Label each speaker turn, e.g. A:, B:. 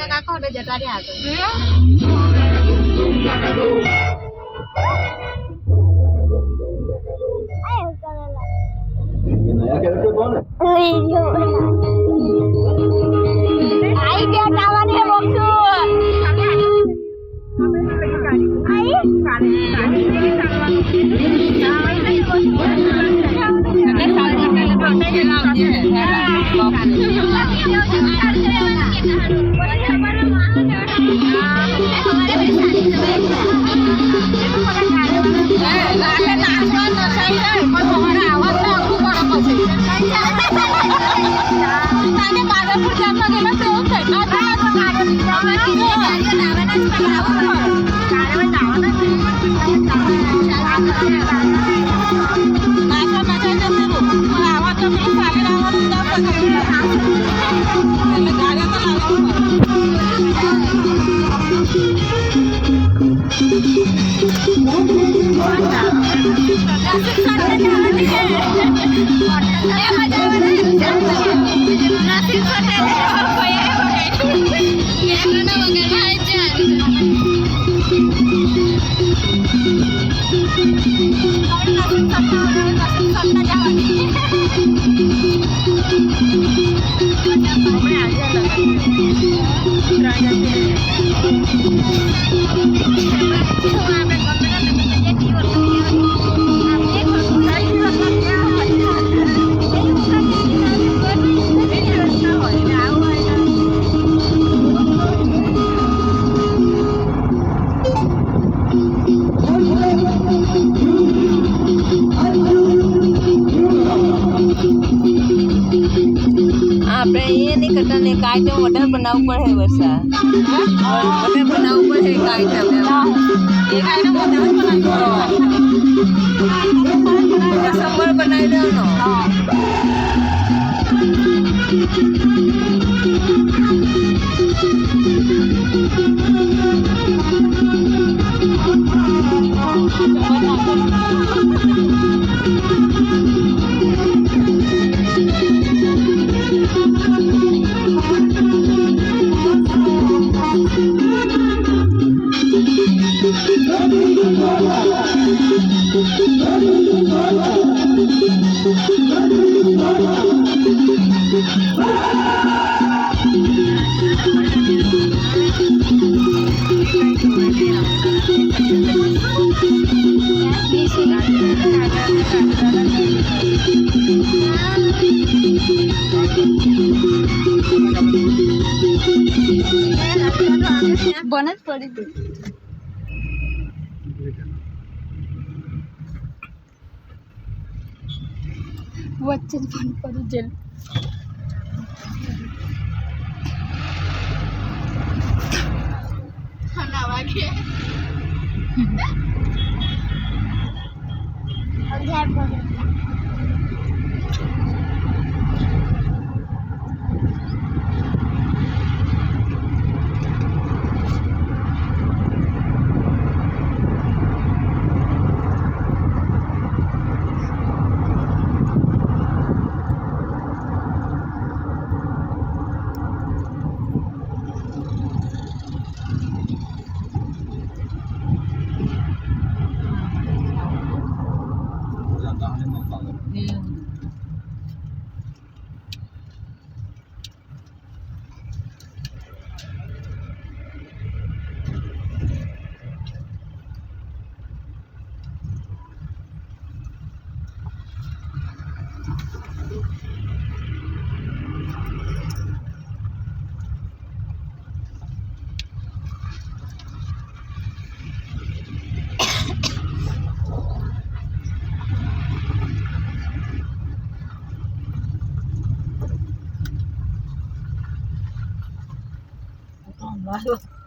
A: મોટા કાકા હોતે જતા રહ્યા આગળ
B: नया कैरेक्टर कौन है?
A: आई क्या टावर है बॉक्सो આપણે એ નહીં કરતા ને કાયટો વધારે બનાવવું પડે વરસાદ વધારે બનાવવું પડે કાયટો એ કાયટો વધારે બનાવી સંભાળ બનાવી દેવાનો बनत पड़ी थी वच्चे बन पड़ी जेल खाना वाके Malu.